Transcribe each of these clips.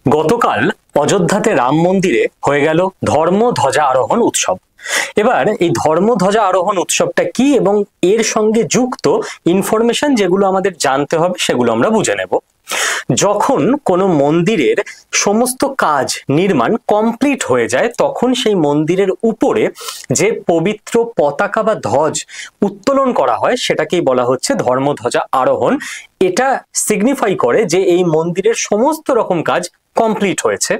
গতকাল অযোধ্যাতে রাম মন্দিরে হয়ে গেল ধর্ম ধ্বজা আরোহণ উৎসব। এবার এই ধর্ম ধ্বজা আরোহণ উৎসবটা কি এবং এর সঙ্গে যুক্ত ইনফরমেশন যেগুলো আমাদের জানতে হবে সেগুলো আমরা বুঝে নেব। যখন কোনো মন্দিরের সমস্ত কাজ নির্মাণ কমপ্লিট হয়ে যায় তখন সেই মন্দিরের উপরে যে পবিত্র পতাকা বা ধ্বজ উত্তোলন করা হয় সেটাকেই বলা হচ্ছে ধর্মধ্বজা আরোহণ। এটা সিগনিফাই করে যে এই মন্দিরের সমস্ত রকম কাজ কমপ্লিট হয়েছে।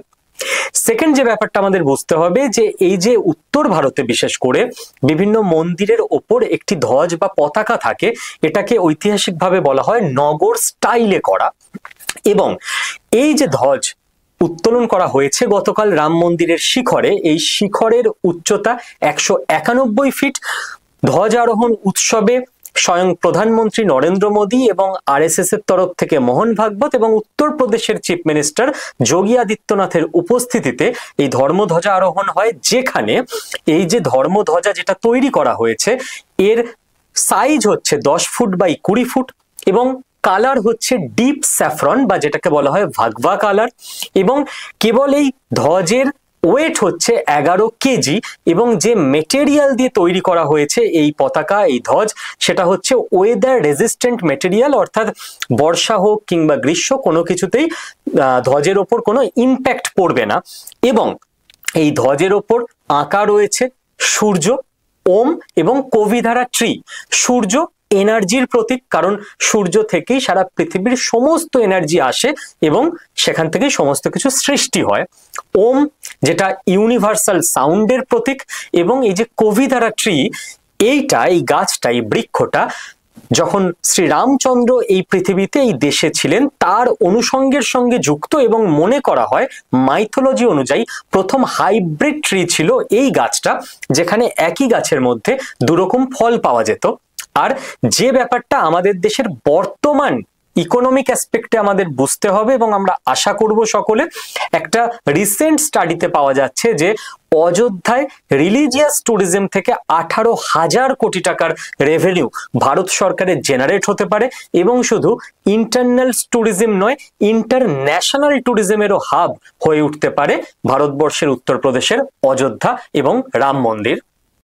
সেকেন্ড যে ব্যাপারটা আমাদের বুঝতে হবে যে এই যে উত্তর ভারতে বিশেষ করে বিভিন্ন মন্দিরের ওপর একটি ধ্বজ বা পতাকা থাকে, এটাকে ঐতিহাসিকভাবে বলা হয় নগর স্টাইলে করা। এবং এই যে ধ্বজ উত্তোলন করা হয়েছে গতকাল রাম মন্দিরের শিখরে, এই শিখরের উচ্চতা 191 ফিট। ধ্বজ আরোহণ উৎসবে স্বয়ং প্রধানমন্ত্রী নরেন্দ্র মোদী এবং আরএসএস এর তরফ থেকে মোহন ভাগবত এবং উত্তরপ্রদেশের চিফ মিনিস্টার যোগী আদিত্যনাথের উপস্থিতিতে এই ধর্মধ্বজা আরোহণ হয়, যেখানে এই যে ধর্মধ্বজা যেটা তৈরি করা হয়েছে এর সাইজ হচ্ছে 10 ফুট বাই 20 ফুট এবং কালার হচ্ছে ডিপ স্যাফরন বা যেটাকে বলা হয় ভাগভা কালার। এবং কেবল এই ধ্বজের ওয়েট হচ্ছে 11 কেজি এবং যে মেটেরিয়াল দিয়ে তৈরি করা হয়েছে এই পতাকা এই ধ্বজ সেটা হচ্ছে ওয়েদার রেজিস্ট্যান্ট মেটেরিয়াল, অর্থাৎ বর্ষা হোক কিংবা গ্রীষ্ম কোনো কিছুতেই ধ্বজের ওপর কোনো ইম্প্যাক্ট পড়বে না। এবং এই ধ্বজের ওপর আঁকা রয়েছে সূর্য, ওম এবং কবিধারা ট্রি। সূর্য এনার্জির প্রতীক, কারণ সূর্য থেকেই সারা পৃথিবীর সমস্ত এনার্জি আসে এবং সেখান থেকেই সমস্ত কিছু সৃষ্টি হয়। ওম যেটা ইউনিভার্সাল সাউন্ডের প্রতীক এবং এই যে কবিধারা ট্রি, এইটা এই গাছটা এই বৃক্ষটা যখন শ্রীরামচন্দ্র এই পৃথিবীতে এই দেশে ছিলেন তার অনুষঙ্গের সঙ্গে যুক্ত এবং মনে করা হয় মাইথোলজি অনুযায়ী প্রথম হাইব্রিড ট্রি ছিল এই গাছটা, যেখানে একই গাছের মধ্যে দুরকম ফল পাওয়া যেত। আর যে ব্যাপারটা আমাদের দেশের বর্তমান ইকোনমিক অ্যাসপেক্টে আমাদের বুঝতে হবে এবং আমরা আশা করব সকলে, একটা রিসেন্ট স্টাডিতে পাওয়া যাচ্ছে যে অযোধ্যায় রিলিজিয়াস ট্যুরিজম থেকে 18,000 কোটি টাকার রেভিনিউ ভারত সরকারের জেনারেট হতে পারে এবং শুধু ইন্টারনাল ট্যুরিজম নয়, ইন্টারন্যাশনাল ট্যুরিজমেরও হাব হয়ে উঠতে পারে ভারতবর্ষের উত্তরপ্রদেশের অযোধ্যা এবং রাম মন্দির।